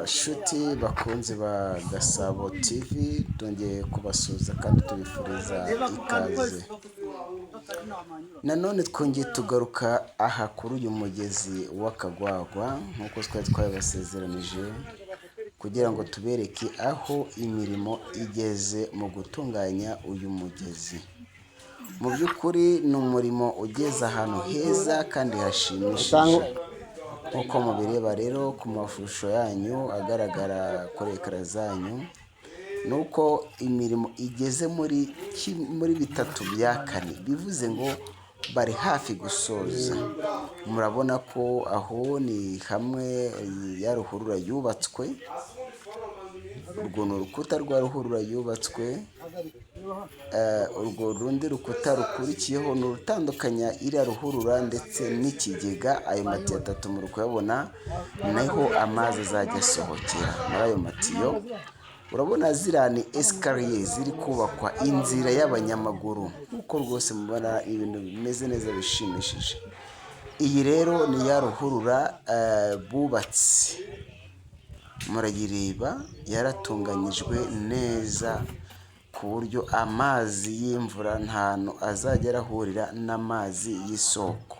Shuti bakunzi ba Gasabo TV twongeye kubasuhuza kandi tubifuriza ikaze. Nanone twongeye tugaruka aha kuri uyu mugezi w'Akagwagwa nk'uko twari twabasezeranije kugira ngo tubereke aho imirimo igeze mu gutunganya uyu mugezi. Mu by'ukuri ni umurimo ugeze ahantu heza kandi hashimishije. Nk'uko mubireba rero ku mashusho yanyu agaragara kuri ekara zanyu, ni uko imirimo igeze muri bitatu bya kane, bivuze ngo bari hafi gusoza. Murabona ko aho ni hamwe ya ruhurura yubatswe, urwo ni urukuta rwa ruhurura yubatswe, urwo rundi rukuta rukurikiyeho ni urutandukanya iriya ruhurura ndetse n'ikigega. Ayo matiyo atatu muri kuyabona, naho amazi azajya asohokera muri ayo matiyo. Urabona ziriya ni esikariye ziri kubakwa, inzira y'abanyamaguru, nk'uko rwose mubona ibintu bimeze neza bishimishije. Iyi rero ni ya ruhurura bubatse, murayireba yaratunganyijwe neza ku buryo amazi y'imvura ntahantu azajya arahurira n'amazi y'isoko.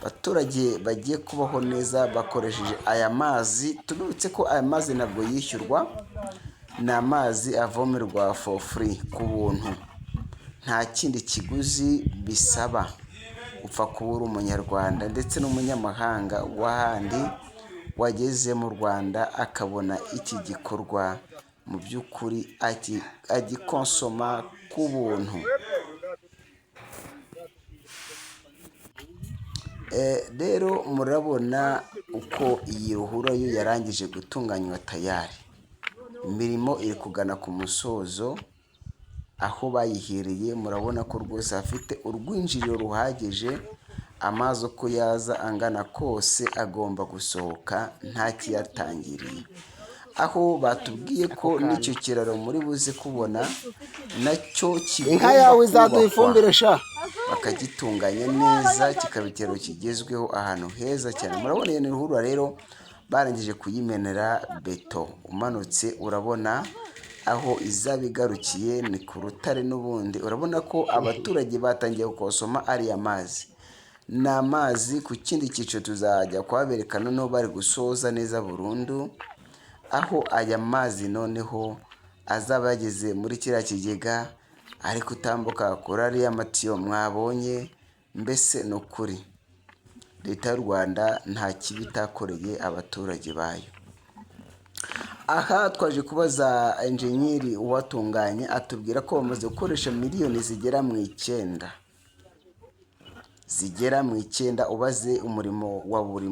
Abaturage bagiye kubaho neza bakoresheje aya mazi. Tubibutse ko aya mazi ntabwo yishyurwa, ni amazi avomerwa for free, ku buntu, nta kindi kiguzi bisaba. Upfa kuba uri umunyarwanda ndetse n'umunyamahanga w'ahandi wageze mu Rwanda akabona iki gikorwa, mu by'ukuri agikonsoma ku buntu. Rero murabona uko iyi ruhurura yo yarangije gutunganywa tayari. Imirimo iri kugana ku musozo, aho bayihereye murabona ko rwose hafite urwinjiriro ruhagije. Amazi uko yaza angana kose agomba gusohoka nta kiyatangiriye. Aho batubwiye ko n'icyo kiraro muri buze kubona nacyo kigomba kubakwa, bakagitunganya neza kikaba ikiraro kigezweho ahantu heza cyane. Murabona iyo ni ruhurura rero barangije kuyimenera beto. Umanutse urabona aho izaba igarukiye ni ku rutare n'ubundi. Urabona ko abaturage batangiye gukosoma ariya mazi. Ni amazi ku kindi cyiciro tuzajya kuhabereka noneho bari gusoza neza burundu, aho aya mazi noneho azaba yageze muri kiriya kigega, ariko utambuka kuri ariya matiyo mwabonye. Mbese ni ukuri leta y'u Rwanda nta kibi itakoreye abaturage bayo. Aha twaje kubaza enjenyeri uwatunganye, atubwira ko bamaze gukoresha miliyoni zigera mu 9. Ubaze umurimo wa buri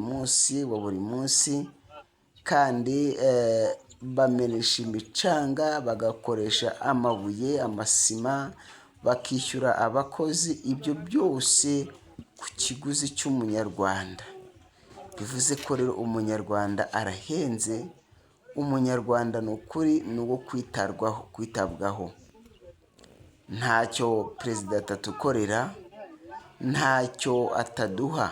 munsi kandi bamenesha imicanga, bagakoresha amabuye, amasima, bakishyura abakozi. Ibyo byose ku kiguzi cy'umunyarwanda. Bivuze ko rero umunyarwanda arahenze. Umunyarwanda ni ukuri ni uwo kwitabwaho. Ntacyo perezida atatukorera, ntacyo ataduha.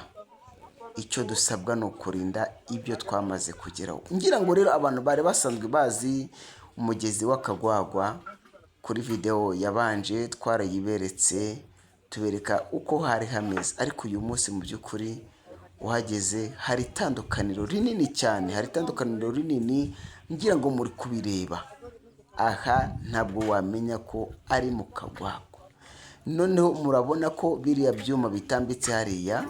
Icyo dusabwa ni ukurinda ibyo twamaze kugeraho. Ngira ngo rero abantu bari basanzwe bazi umugezi w'Akagwagwa, kuri video yabanje twarayiberetse tubereka uko hari hameze, ariko uyu munsi mu by'ukuri uhageze hari itandukaniro rinini cyane. Ngira ngo muri kubireba aha ntabwo wamenya ko ari mu Kagwagwa. Noneho murabona ko biriya byuma bitambitse hariya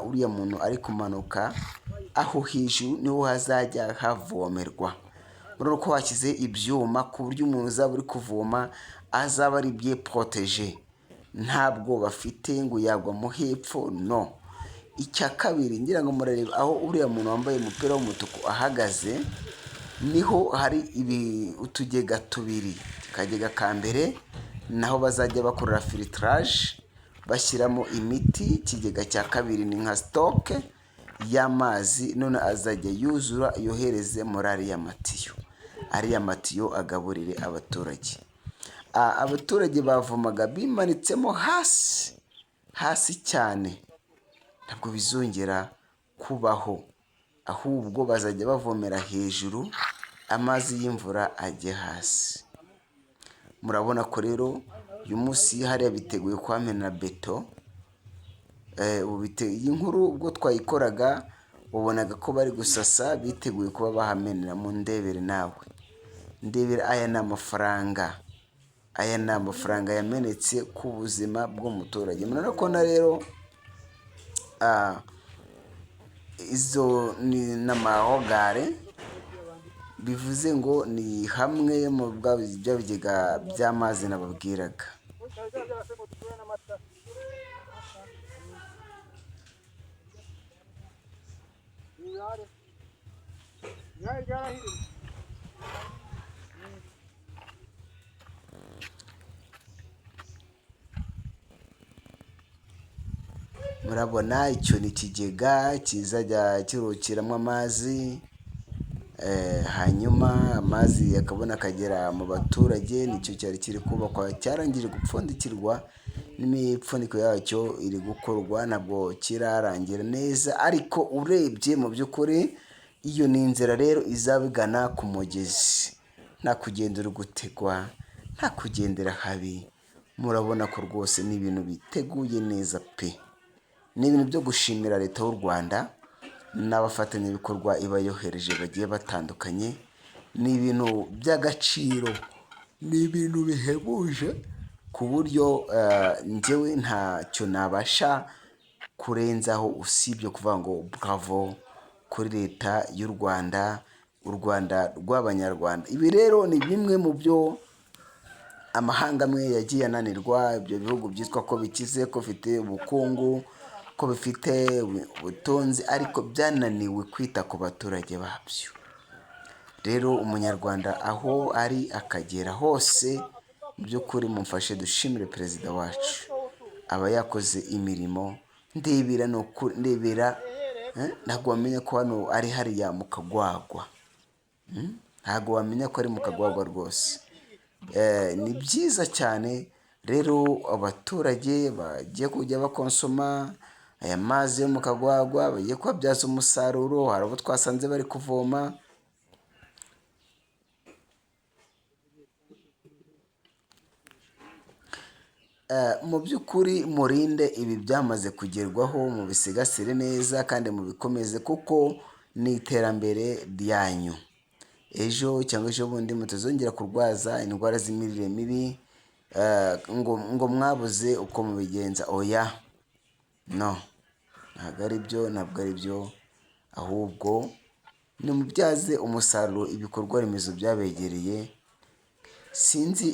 uriya muntu ari kumanuka, aho hejuru niho hazajya havomerwa. Murabona ko hashyize ibyuma ku buryo umuntu uzaba uri kuvoma azaba ari bien protege, ntabwo bafite ngo yagwa mu hepfo, no. Icya kabiri, ngira ngo murareba aho uriya muntu wambaye umupira w'umutuku ahagaze, niho hari utugega tubiri. Akagega ka mbere naho bazajya bakorera filtrage bashyiramo imiti. Ikigega cya kabiri ni nka stock y'amazi, none azajya yuzura yohereze muri ariya matiyo agaburire abaturage. Abaturage bavomaga bimanitsemo hasi cyane. Ntabwo bizongera kubaho. ahubwo bazajya bavomera hejuru amazi y'imvura ajye hasi. Murabona ko rero uyu munsi hariya biteguye kuhamena beto. Iyi nkuru ubwo twayikoraga wabonaga ko bari gusasa biteguye kuba bahamenera. Mu ndebere nawe, ndebere, aya ni amafaranga, yamenetse ku buzima bw'umuturage. Murabona rero izo ni n'amahogare, bivuze ngo ni hamwe mu bya bigega by'amazi nababwiraga. Murabona icyo ni ikigega kizajya kirukiramo amazi, hanyuma amazi akabona akagera mu baturage. Nicyo cyari kiri kubakwa, cyarangije gupfundikirwa n'imipfuniko yacyo iri gukorwa, ntabwo kirarangira neza, ariko urebye mu by'ukuri iyo ni inzira rero izabigana ku mugezi, nta kugendera gutegwa, nta kugendera habi. Murabona ko rwose ni ibintu biteguye neza pe. Ni ibintu byo gushimira leta y'u Rwanda n'abafatanyabikorwa iba yohereje bagiye batandukanye. Ni ibintu by'agaciro, ni ibintu bihebuje ku buryo njyewe ntacyo nabasha kurenzaho usibye kuvuga ngo bravo kuri leta y'u Rwanda, u Rwanda rw'abanyarwanda. Ibi rero ni bimwe mu byo amahanga amwe yagiye ananirwa, ibyo bihugu byitwa ko bikize, ko bifite ubukungu, ko bifite ubutunzi, ariko byananiwe kwita ku baturage babyo. Rero umunyarwanda aho ari akagera hose, mu by'ukuri mumfashe dushimire perezida wacu, aba yakoze imirimo. Ndebera ni ukuri, ndebera, ntabwo wamenya ko hano ari hariya mu Kagwagwa, ntabwo wamenya ko ari mu Kagwagwa rwose. Ni byiza cyane rero, abaturage bagiye kujya bakonsoma aya mazi yo mu Kagwagwa, bagiye kubabyaza umusaruro. Hari abo twasanze bari kuvoma. Mu by'ukuri murinde ibi byamaze kugerwaho, mubisigasire neza kandi mubikomeze, kuko ni iterambere ryanyu. Ejo cyangwa ejo bundi mutazongera kurwaza indwara z'imirire mibi, ngo mwabuze uko mubigenza. Oya, no, ntabwo ari byo, ahubwo nimubyaze umusaruro ibikorwa remezo byabegereye. Sinzi